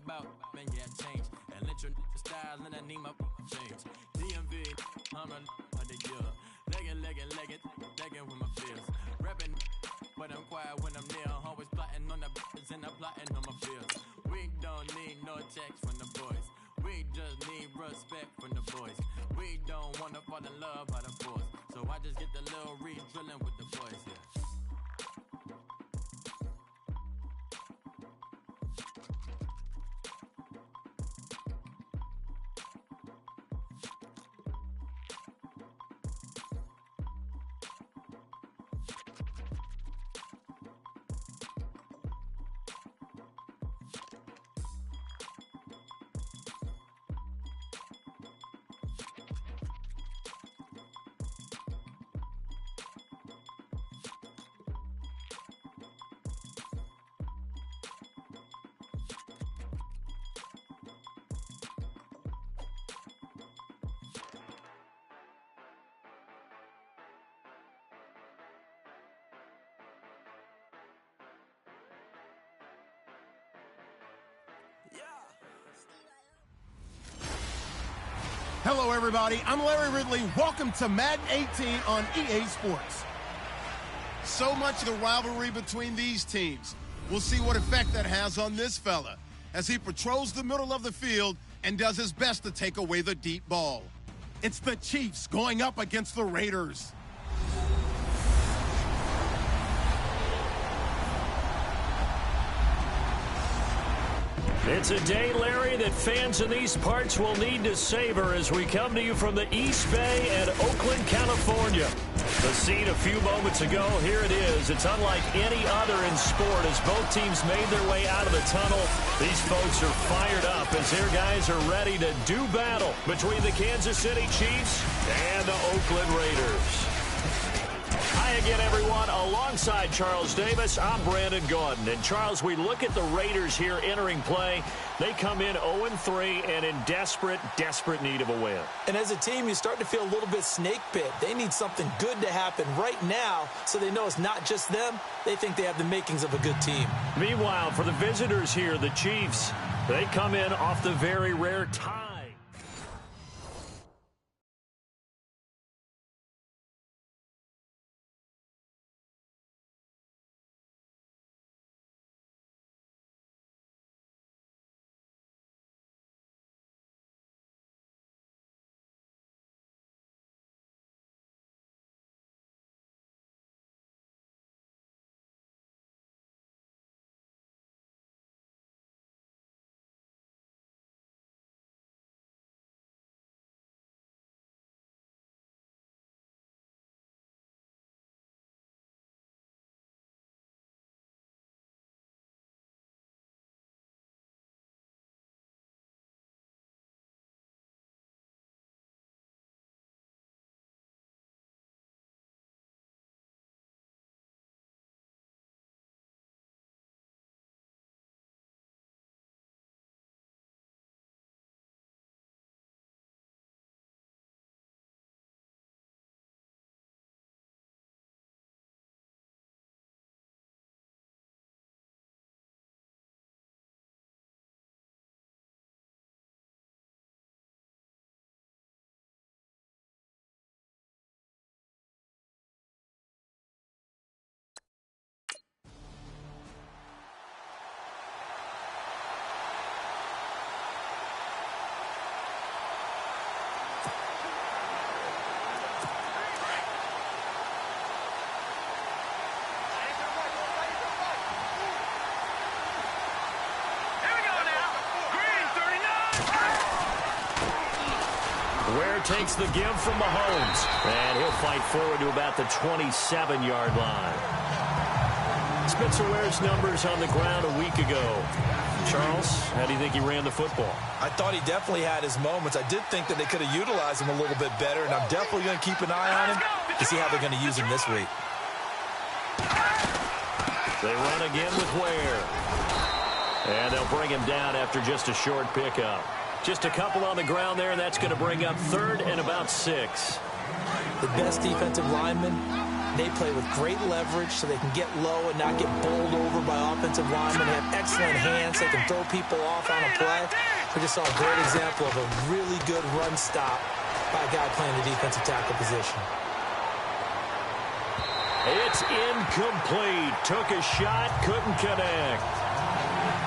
about, man, yeah, change. And let your style and I need my change. DMV, I'm a the year. Legging with my feels. Rapping, but I'm quiet when I'm near. Always plotting on the bitches and I'm plotting on my feels. We don't need no checks from the boys. We just need respect from the boys. We don't wanna fall in love by the force. So I just get the little re-drilling with the boys, yeah. Hello, everybody. I'm Larry Ridley. Welcome to Madden 18 on EA Sports. So much of the rivalry between these teams. We'll see what effect that has on this fella as he patrols the middle of the field and does his best to take away the deep ball. It's the Chiefs going up against the Raiders. It's a day, Larry, that fans in these parts will need to savor as we come to you from the East Bay and Oakland, California. The scene a few moments ago, here it is. It's unlike any other in sport as both teams made their way out of the tunnel. These folks are fired up as their guys are ready to do battle between the Kansas City Chiefs and the Oakland Raiders. Hi again, everyone. Alongside Charles Davis, I'm Brandon Gaudin. And, Charles, we look at the Raiders here entering play. They come in 0-3 and in desperate need of a win. And as a team, you start to feel a little bit snake bit. They need something good to happen right now so they know it's not just them. They think they have the makings of a good team. Meanwhile, for the visitors here, the Chiefs, they come in off the very rare tie. Ware takes the give from Mahomes. And he'll fight forward to about the 27-yard line. Spencer Ware's numbers on the ground a week ago. Charles, how do you think he ran the football? I thought he definitely had his moments. I did think that they could have utilized him a little bit better, and I'm definitely going to keep an eye on him to see how they're going to use him this week. They run again with Ware. And they'll bring him down after just a short pickup. Just a couple on the ground there, and that's going to bring up 3rd and about 6. The best defensive lineman They play with great leverage so they can get low and not get bowled over by offensive linemen. They have excellent hands. They can throw people off on a play. We just saw a great example of a really good run stop by a guy playing the defensive tackle position. It's incomplete. Took a shot, couldn't connect.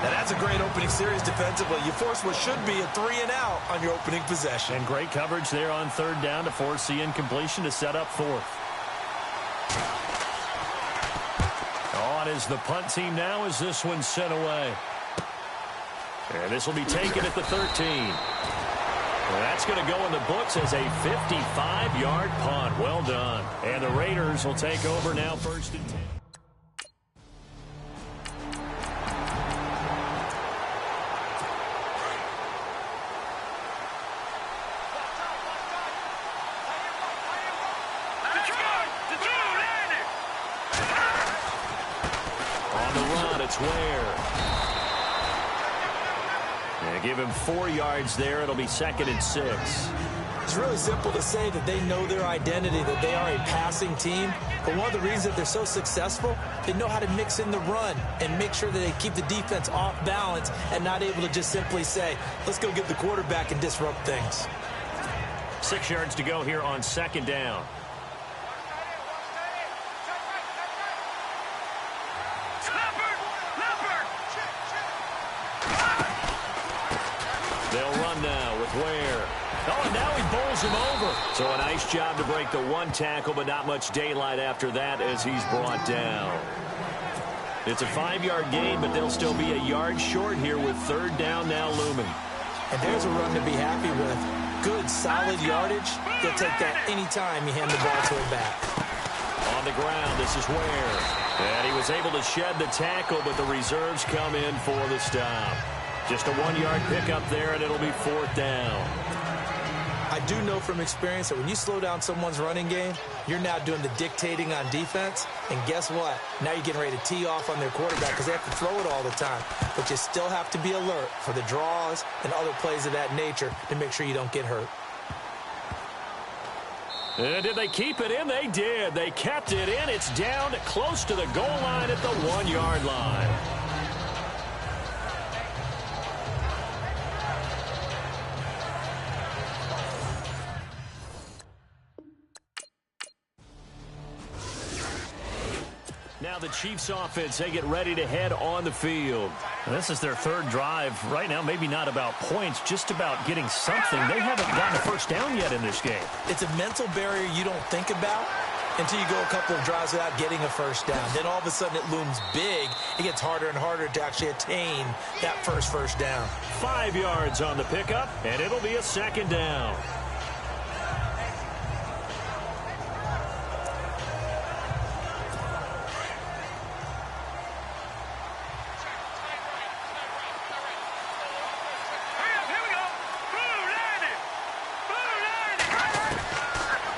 Now that's a great opening series defensively. You force what should be a 3-and-out on your opening possession. And great coverage there on third down to force the incompletion to set up fourth. On is the punt team now as this one's sent away. And this will be taken at the 13. That's going to go in the books as a 55-yard punt. Well done. And the Raiders will take over now, 1st and 10. On the run, it's Ware. Give him 4 yards there. It'll be 2nd and 6. It's really simple to say that they know their identity, that they are a passing team. But one of the reasons that they're so successful, they know how to mix in the run and make sure that they keep the defense off balance and not able to just simply say, let's go get the quarterback and disrupt things. 6 yards to go here on 2nd down. They'll run now with Ware. Oh, and now he bowls him over. So a nice job to break the 1 tackle, but not much daylight after that as he's brought down. It's a 5-yard gain, but they'll still be a yard short here with 3rd down now looming. And there's a run to be happy with. Good, solid yardage. They'll take that anytime you hand the ball to him back. On the ground, this is Ware. And he was able to shed the tackle, but the reserves come in for the stop. Just a 1-yard pickup there, and it'll be 4th down. I do know from experience that when you slow down someone's running game, you're now doing the dictating on defense. And guess what? Now you're getting ready to tee off on their quarterback because they have to throw it all the time. But you still have to be alert for the draws and other plays of that nature to make sure you don't get hurt. And did they keep it in? They did. They kept it in. It's down close to the goal line at the 1-yard line. Now the Chiefs offense, they get ready to head on the field. This is their 3rd drive. Right now, maybe not about points, just about getting something. They haven't gotten a first down yet in this game. It's a mental barrier you don't think about until you go a couple of drives without getting a first down. Then all of a sudden it looms big. It gets harder and harder to actually attain that first down. 5 yards on the pickup, and it'll be a 2nd down.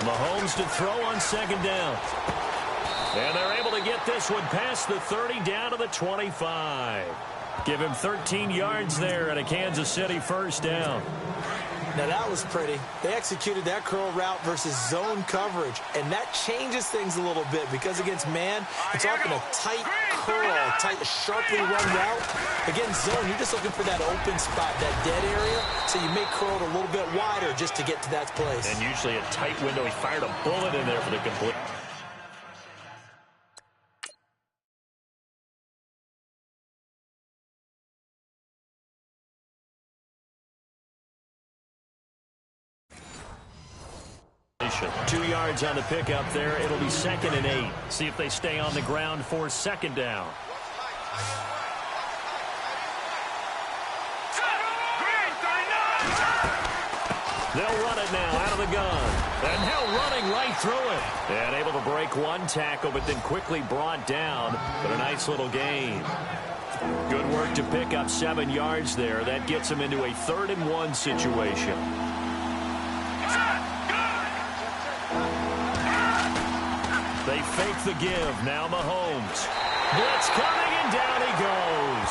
Mahomes to throw on 2nd down. And they're able to get this one past the 30 down to the 25. Give him 13 yards there and a Kansas City 1st down. Now that was pretty. They executed that curl route versus zone coverage, and that changes things a little bit because against man, it's often a tight curl, tight, sharply run route. Against zone, you're just looking for that open spot, that dead area, so you may curl it a little bit wider just to get to that place. And usually a tight window. He fired a bullet in there for the complete. Two yards on the pickup there. It'll be 2nd and 8. See if they stay on the ground for 2nd down. They'll run it now out of the gun. And now running right through it. And able to break 1 tackle, but then quickly brought down. But a nice little gain. Good work to pick up 7 yards there. That gets them into a 3rd and 1 situation. They fake the give. Now Mahomes. Blitz coming, and down he goes.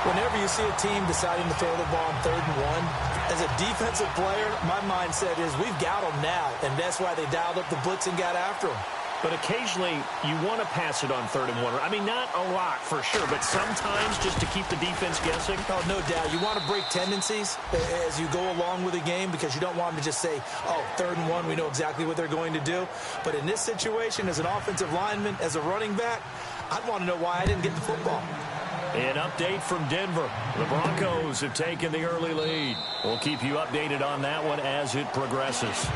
Whenever you see a team deciding to throw the ball on 3rd and 1, as a defensive player, my mindset is we've got them now, and that's why they dialed up the blitz and got after them. But occasionally, you want to pass it on 3rd and 1. I mean, not a lot for sure, but sometimes just to keep the defense guessing. Oh, no doubt. You want to break tendencies as you go along with the game because you don't want them to just say, oh, 3rd and 1, we know exactly what they're going to do. But in this situation, as an offensive lineman, as a running back, I'd want to know why I didn't get the football. An update from Denver. The Broncos have taken the early lead. We'll keep you updated on that one as it progresses.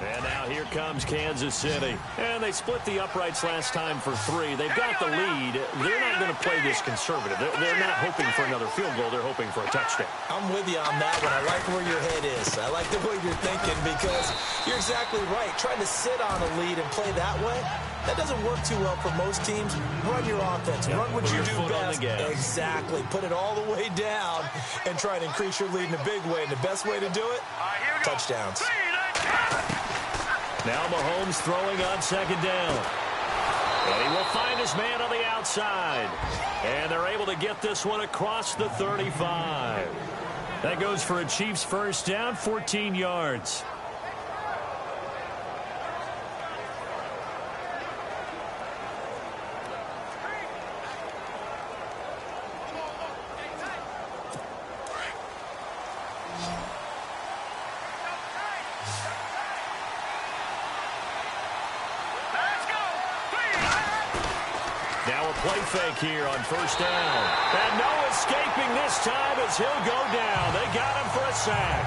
And now here comes Kansas City. And they split the uprights last time for 3. They've got the lead. They're not going to play this conservative. They're not hoping for another field goal. They're hoping for a touchdown. I'm with you on that one. I like where your head is. I like the way you're thinking because you're exactly right. Trying to sit on a lead and play that way, that doesn't work too well for most teams. Run your offense. Yep. Run what you do best. Exactly. Put it all the way down and try and increase your lead in a big way. And the best way to do it, touchdowns. Now Mahomes throwing on 2nd down. And he will find his man on the outside. And they're able to get this one across the 35. That goes for a Chiefs first down, 14 yards. Play fake here on 1st down. And no escaping this time as he'll go down. They got him for a sack.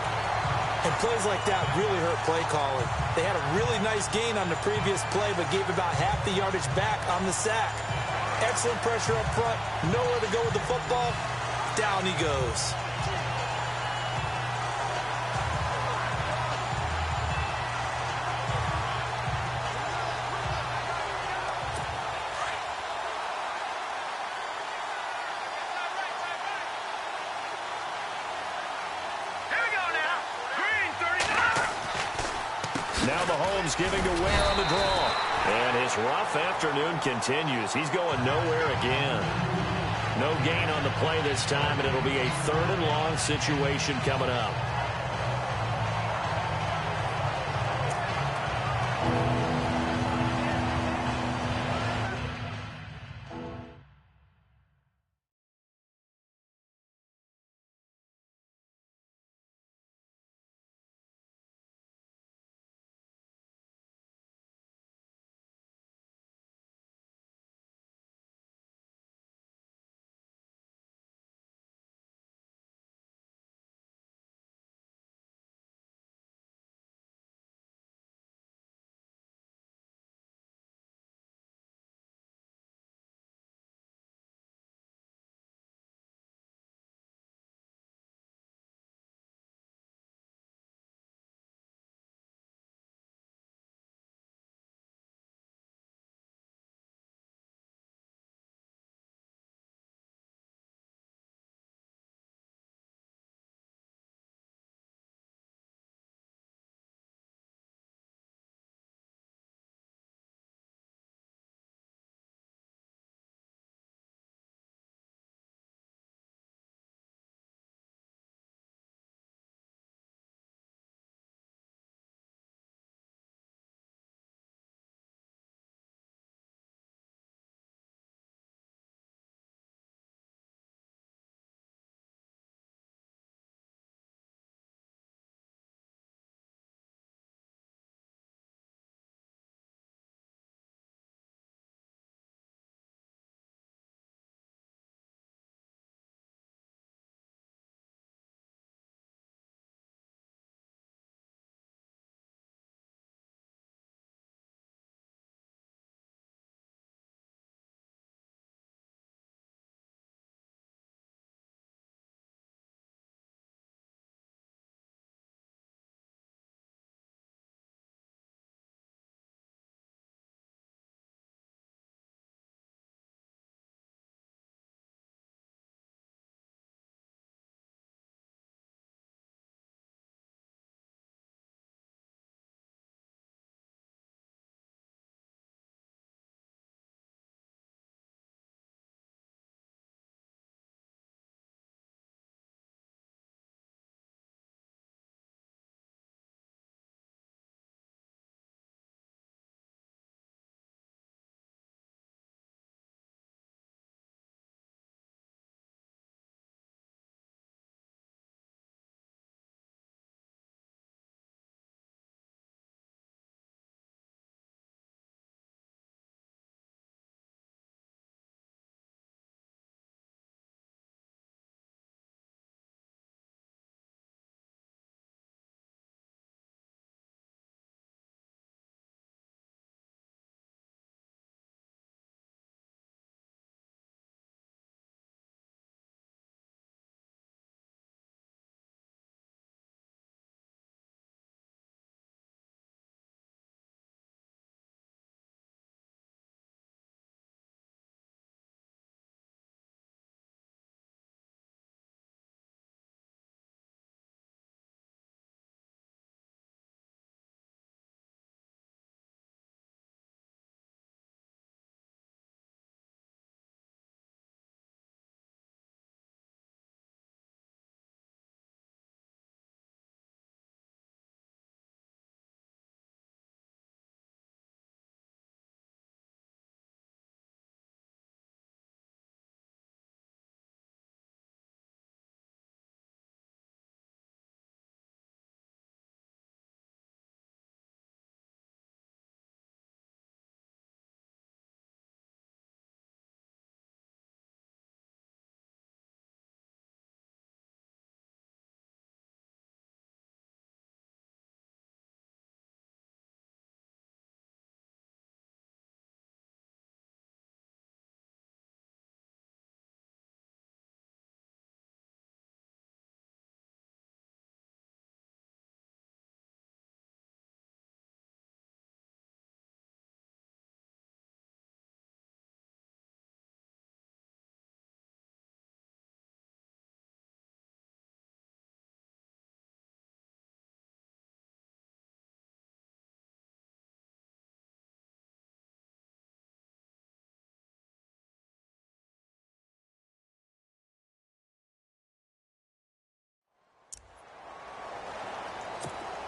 And plays like that really hurt play calling. They had a really nice gain on the previous play, but gave about half the yardage back on the sack. Excellent pressure up front. Nowhere to go with the football. Down he goes. Now Mahomes giving to Ware on the draw. And his rough afternoon continues. He's going nowhere again. No gain on the play this time, and it'll be a 3rd and long situation coming up.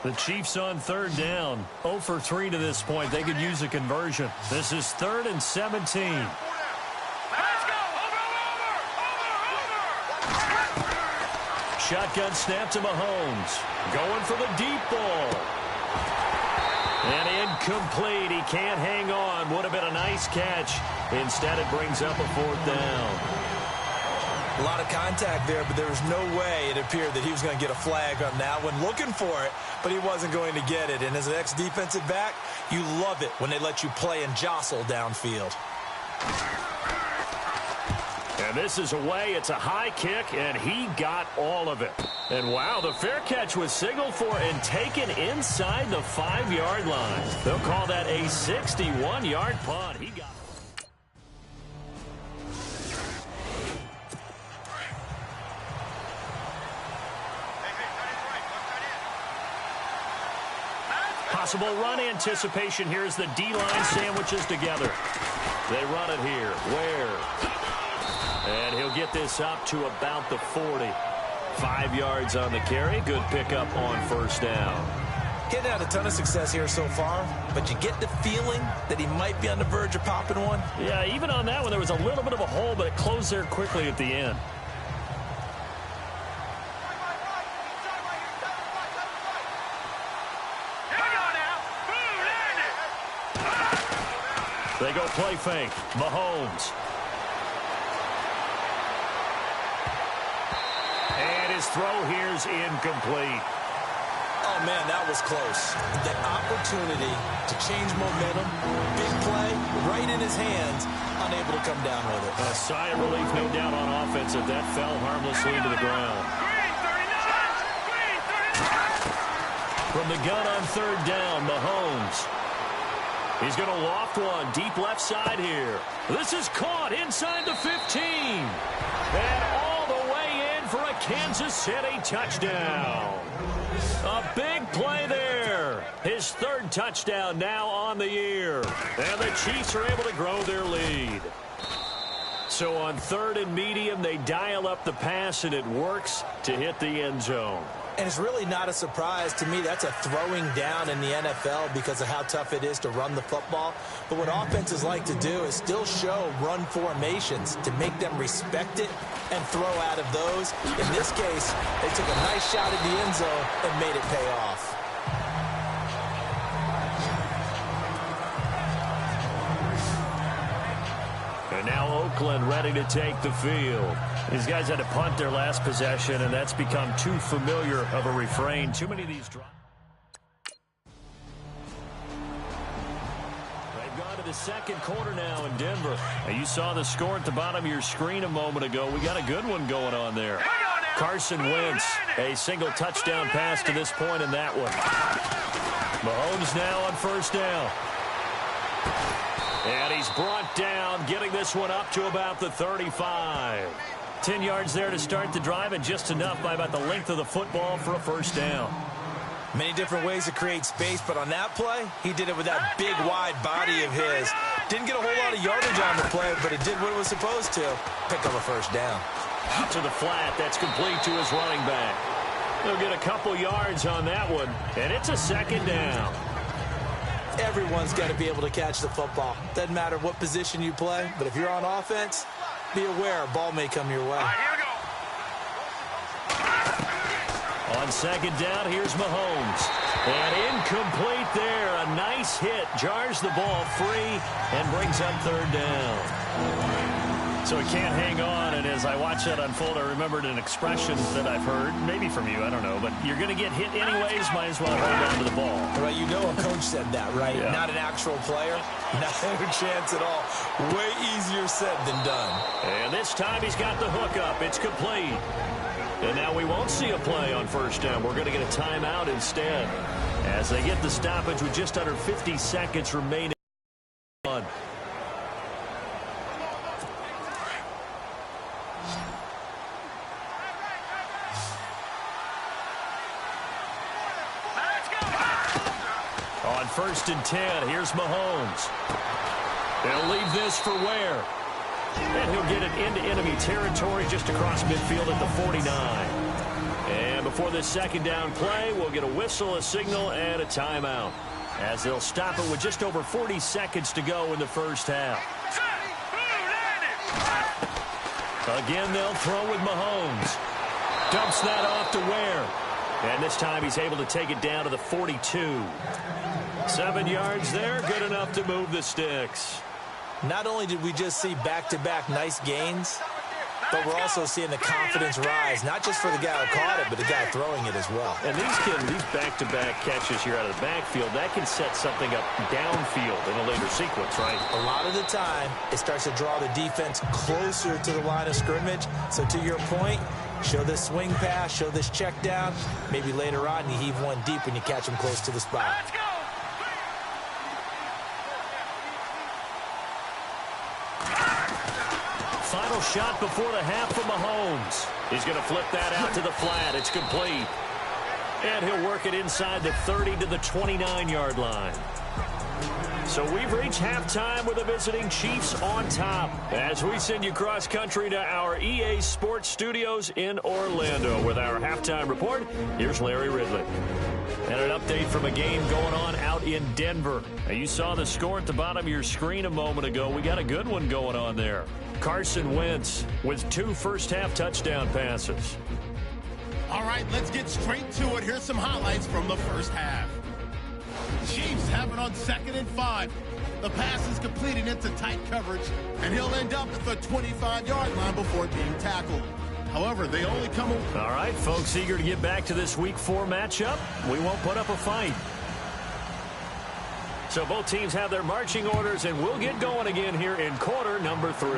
The Chiefs on third down. 0 for 3 to this point. They could use a conversion. This is 3rd and 17. Shotgun snap to Mahomes. Going for the deep ball. And incomplete. He can't hang on. Would have been a nice catch. Instead, it brings up a 4th down. A lot of contact there, but there was no way it appeared that he was going to get a flag on that one. Looking for it, but he wasn't going to get it. And as an ex-defensive back, you love it when they let you play and jostle downfield. And this is away. It's a high kick, and he got all of it. And wow, the fair catch was signaled for and taken inside the 5-yard line. They'll call that a 61-yard punt. He got it. Possible run anticipation. Here's the D-line sandwiches together. They run it here. Ware. And he'll get this up to about the 40. 5 yards on the carry. Good pickup on 1st down. Getting had a ton of success here so far, but you get the feeling that he might be on the verge of popping one. Yeah, even on that one, there was a little bit of a hole, but it closed there quickly at the end. They go play fake. Mahomes. And his throw here's incomplete. Oh, man, that was close. The opportunity to change momentum, big play, right in his hands, unable to come down with it. A sigh of relief, no doubt, on offense if that fell harmlessly to the ground. From the gun on 3rd down, Mahomes. He's going to loft one deep left side here. This is caught inside the 15. And all the way in for a Kansas City touchdown. A big play there. His 3rd touchdown now on the year. And the Chiefs are able to grow their lead. So on 3rd and medium, they dial up the pass, and it works to hit the end zone. And it's really not a surprise to me. That's a throwing down in the NFL because of how tough it is to run the football. But what offenses like to do is still show run formations to make them respect it and throw out of those. In this case, they took a nice shot at the end zone and made it pay off. And now Oakland ready to take the field. These guys had to punt their last possession, and that's become too familiar of a refrain. Too many of these drops. They've gone to the 2nd quarter now in Denver. And you saw the score at the bottom of your screen a moment ago. We got a good one going on there. Carson Wentz, a single touchdown pass to this point in that one. Mahomes now on 1st down. And he's brought down, getting this one up to about the 35. 10 yards there to start the drive, and just enough by about the length of the football for a 1st down. Many different ways to create space, but on that play, he did it with that big, wide body of his. Didn't get a whole lot of yardage on the play, but it did what it was supposed to. Pick up a 1st down. Out to the flat. That's complete to his running back. He'll get a couple yards on that one, and it's a 2nd down. Everyone's got to be able to catch the football. Doesn't matter what position you play, but if you're on offense, be aware a ball may come your way. All right, here we go. On 2nd down, here's Mahomes. And incomplete there. A nice hit. Jars the ball free and brings up 3rd down. So he can't hang on, and as I watch that unfold, I remembered an expression that I've heard, maybe from you, I don't know, but you're going to get hit anyways, might as well hold on to the ball. Right, you know a coach said that, right? Yeah. Not an actual player. Not a chance at all. Way easier said than done. And this time he's got the hook up. It's complete. And now we won't see a play on 1st down. We're going to get a timeout instead as they get the stoppage with just under 50 seconds remaining. On 1st and 10, here's Mahomes. They'll leave this for Ware. And he'll get it into enemy territory just across midfield at the 49. And before this second down play, we'll get a whistle, a signal, and a timeout, as they'll stop it with just over 40 seconds to go in the first half. Again, they'll throw with Mahomes. Dumps that off to Ware. And this time he's able to take it down to the 42. 7 yards there, good enough to move the sticks. Not only did we just see back-to-back nice gains, but we're also seeing the confidence rise, not just for the guy who caught it, but the guy throwing it as well. And these back-to-back catches here out of the backfield, that can set something up downfield in a later sequence, right? A lot of the time, it starts to draw the defense closer to the line of scrimmage. So to your point, show this swing pass, show this check down. Maybe later on you heave one deep when you catch him close to the spot. Let's go! Final shot before the half for Mahomes. He's going to flip that out to the flat. It's complete. And he'll work it inside the 30 to the 29-yard line. So we've reached halftime with the visiting Chiefs on top. As we send you cross-country to our EA Sports Studios in Orlando with our halftime report, here's Larry Ridley. And an update from a game going on out in Denver. Now, you saw the score at the bottom of your screen a moment ago. We got a good one going on there. Carson Wentz with 2 first-half touchdown passes. All right, let's get straight to it. Here's some highlights from the first half. Chiefs have it on 2nd and 5. The pass is completed into tight coverage, and he'll end up at the 25-yard line before being tackled. However, they only come... All right, folks, eager to get back to this Week 4 matchup. We won't put up a fight. So both teams have their marching orders, and we'll get going again here in quarter number 3.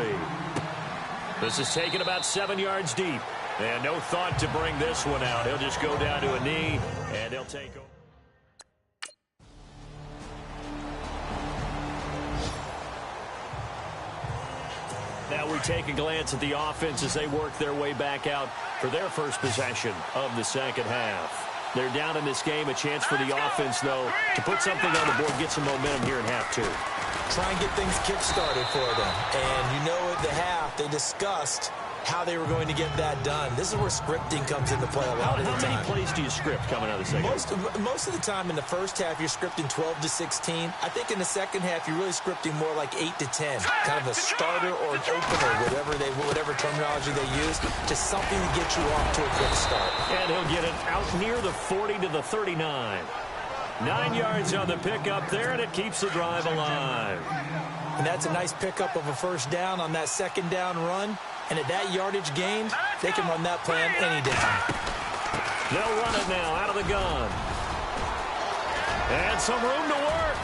This is taken about 7 yards deep. And no thought to bring this one out. He'll just go down to a knee, and he'll take over. Now we take a glance at the offense as they work their way back out for their first possession of the second half. They're down in this game. A chance for the offense, though, to put something on the board, get some momentum here in half 2. Try and get things kick-started for them. And you know at the half, they discussed how they were going to get that done. This is where scripting comes into play a lot of the time. How many plays do you script coming out of the second half? Most of the time in the first half, you're scripting 12 to 16. I think in the second half, you're really scripting more like 8 to 10. Kind of a starter or an opener, whatever terminology they use. Just something to get you off to a quick start. And he'll get it out near the 40 to the 39. 9 yards on the pickup there, and it keeps the drive alive. And that's a nice pickup of a first down on that second down run. And at that yardage gained, they can run that plan any down. They'll run it now out of the gun. And some room to work.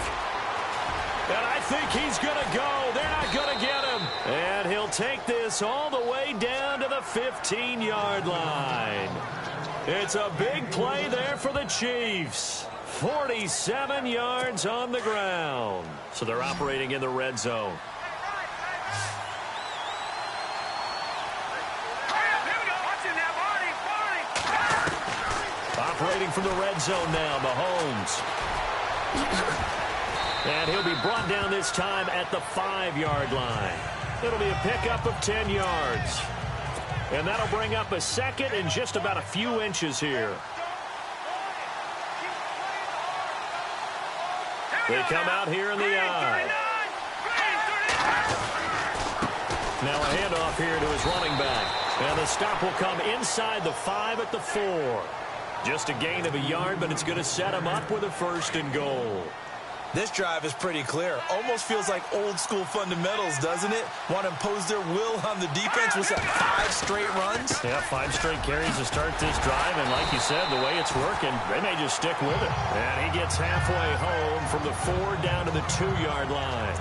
And I think he's going to go. They're not going to get him. And he'll take this all the way down to the 15-yard line. It's a big play there for the Chiefs. 47 yards on the ground. So they're operating in the red zone. Operating from the red zone now, Mahomes. And he'll be brought down this time at the 5-yard line. It'll be a pickup of 10 yards. And that'll bring up a second and just about a few inches here. They come out here in the eye. Now a handoff here to his running back. And the stop will come inside the 5 at the 4. Just a gain of a yard, but it's going to set him up with a 1st and goal. This drive is pretty clear. Almost feels like old school fundamentals, doesn't it? Want to impose their will on the defense. Was that 5 straight runs? Yeah, 5 straight carries to start this drive. And like you said, the way it's working, they may just stick with it. And he gets halfway home from the 4 down to the 2-yard line.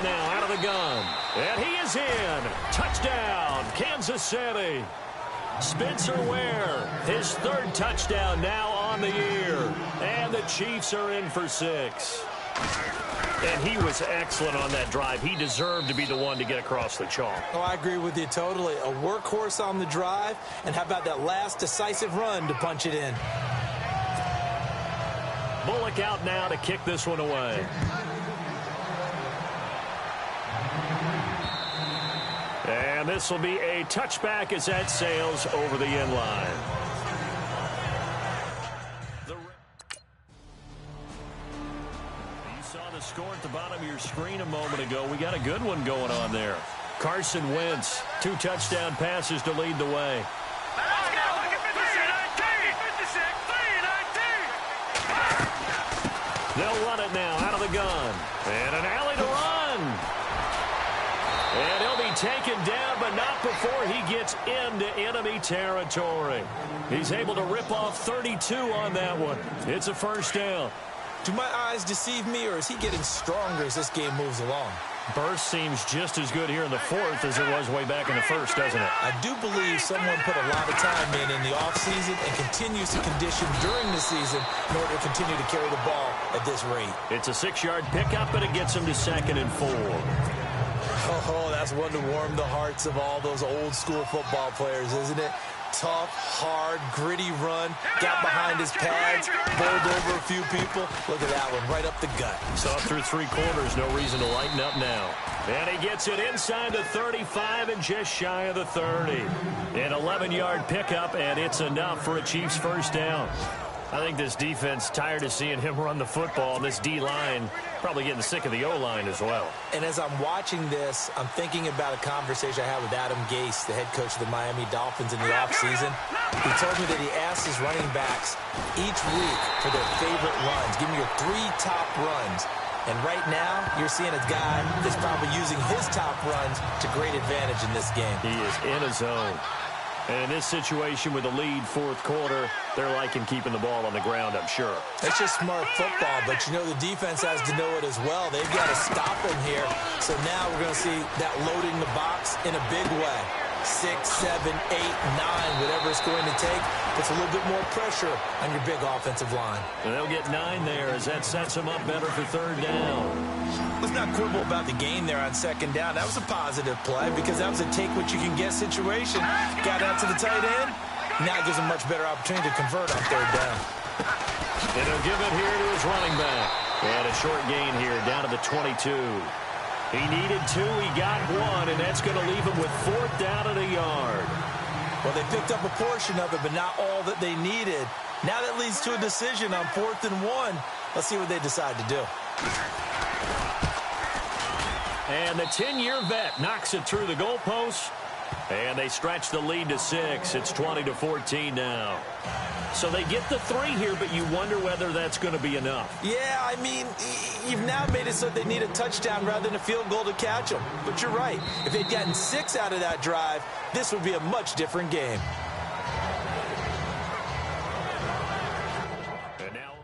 Now out of the gun, and he is in. Touchdown, Kansas City. Spencer Ware, his 3rd touchdown now on the year, and the Chiefs are in for 6. And he was excellent on that drive. He deserved to be the one to get across the chalk. Oh, I agree with you totally. A workhorse on the drive, and how about that last decisive run to punch it in? Bullock out now to kick this one away. And this will be a touchback as that sails over the end line. You saw the score at the bottom of your screen a moment ago. We got a good one going on there. Carson Wentz, 2 touchdown passes to lead the way. They'll run it now out of the gun. And an alley to run. And he'll be taken down, but not before he gets into enemy territory. He's able to rip off 32 on that one. It's a first down. Do my eyes deceive me, or is he getting stronger as this game moves along? Burst seems just as good here in the fourth as it was way back in the first, doesn't it? I do believe someone put a lot of time in the offseason and continues to condition during the season in order to continue to carry the ball at this rate. It's a 6-yard pickup, and it gets him to 2nd and 4. Oh, that's one to warm the hearts of all those old-school football players, isn't it? Tough, hard, gritty run, got behind his pads, bowled over a few people. Look at that one, right up the gut. Saw through 3 quarters, no reason to lighten up now. And he gets it inside the 35 and just shy of the 30. An 11-yard pickup, and it's enough for a Chiefs first down. I think this defense tired of seeing him run the football, and this D-line probably getting sick of the O-line as well. And as I'm watching this, I'm thinking about a conversation I had with Adam Gase, the head coach of the Miami Dolphins in the offseason. He told me that he asked his running backs each week for their favorite runs. Give me your 3 top runs. And right now, you're seeing a guy that's probably using his top runs to great advantage in this game. He is in a zone. And in this situation with a lead fourth quarter, they're liking keeping the ball on the ground, I'm sure. That's just smart football, but you know the defense has to know it as well. They've got to stop him here. So now we're going to see that loading the box in a big way. 6, 7, 8, 9, whatever it's going to take, puts a little bit more pressure on your big offensive line. And they'll get 9 there as that sets them up better for 3rd down. Let's not quibble about the gain there on 2nd down. That was a positive play because that was a take-what-you-can-get situation. Got out to the tight end. Now it gives him much better opportunity to convert on 3rd down. And he'll give it here to his running back. And a short gain here down to the 22. He needed 2, he got 1, and that's going to leave him with 4th down and a yard. Well, they picked up a portion of it, but not all that they needed. Now that leads to a decision on 4th and 1. Let's see what they decide to do. And the 10-year vet knocks it through the goalpost. And they stretch the lead to 6. It's 20-14 now. So they get the 3 here, but you wonder whether that's going to be enough. Yeah, I mean, you've now made it so they need a touchdown rather than a field goal to catch them. But you're right. If they'd gotten 6 out of that drive, this would be a much different game. And now...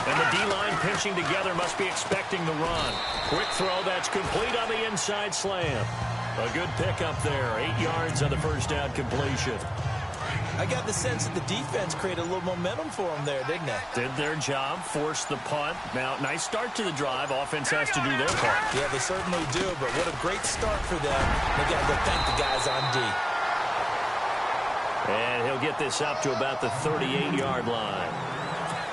And the D-line pinching together must be expecting the run. Quick throw, that's complete on the inside slam. A good pickup there. 8 yards on the first down completion. I got the sense that the defense created a little momentum for them there, didn't they? Did their job, forced the punt. Now, nice start to the drive. Offense has to do their part. Yeah, they certainly do, but what a great start for them. They got to go thank the guys on D. And he'll get this up to about the 38-yard line.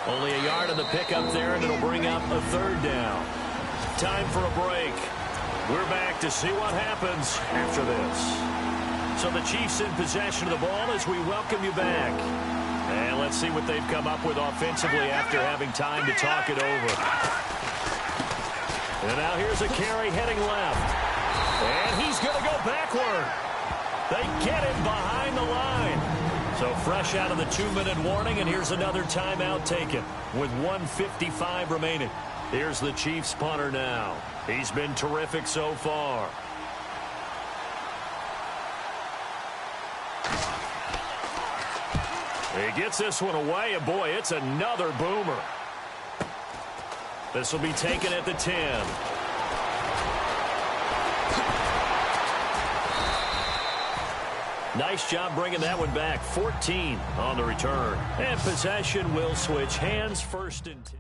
Only a yard on the pickup there, and it'll bring up a 3rd down. Time for a break. We're back to see what happens after this. So the Chiefs in possession of the ball as we welcome you back. And let's see what they've come up with offensively after having time to talk it over. And now here's a carry heading left. And he's going to go backward. They get him behind the line. So fresh out of the 2-minute warning, and here's another timeout taken with 1:55 remaining. Here's the Chiefs punter now. He's been terrific so far. He gets this one away, and boy, it's another boomer. This will be taken at the 10. Nice job bringing that one back. 14 on the return. And possession will switch hands. First and 10.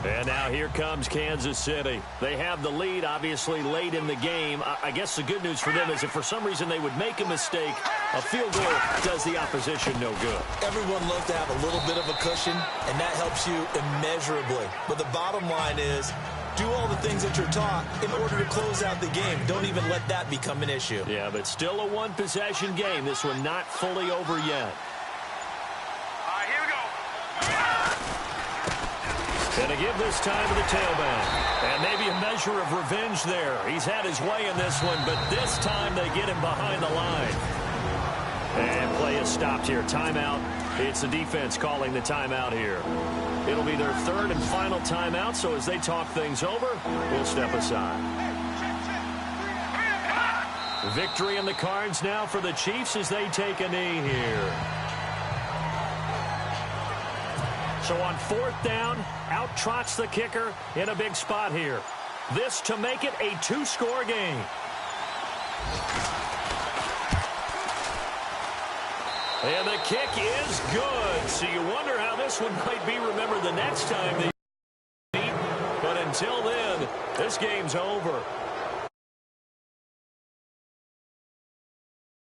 And now here comes Kansas City. They have the lead, obviously, late in the game. I guess the good news for them is if for some reason they would make a mistake, a field goal does the opposition no good. Everyone loves to have a little bit of a cushion, and that helps you immeasurably. But the bottom line is, do all the things that you're taught in order to close out the game. Don't even let that become an issue. Yeah, but still a one-possession game. This one not fully over yet. Here we go. Going to give this time to the tailback. And maybe a measure of revenge there. He's had his way in this one, but this time they get him behind the line. And play is stopped here. Timeout. It's the defense calling the timeout here. It'll be their third and final timeout, so as they talk things over, we'll step aside. Victory in the cards now for the Chiefs as they take a knee here. So on 4th down, out trots the kicker in a big spot here. This to make it a 2-score game. And the kick is good. So you wonder how this one might be remembered the next time they meet. But until then, this game's over.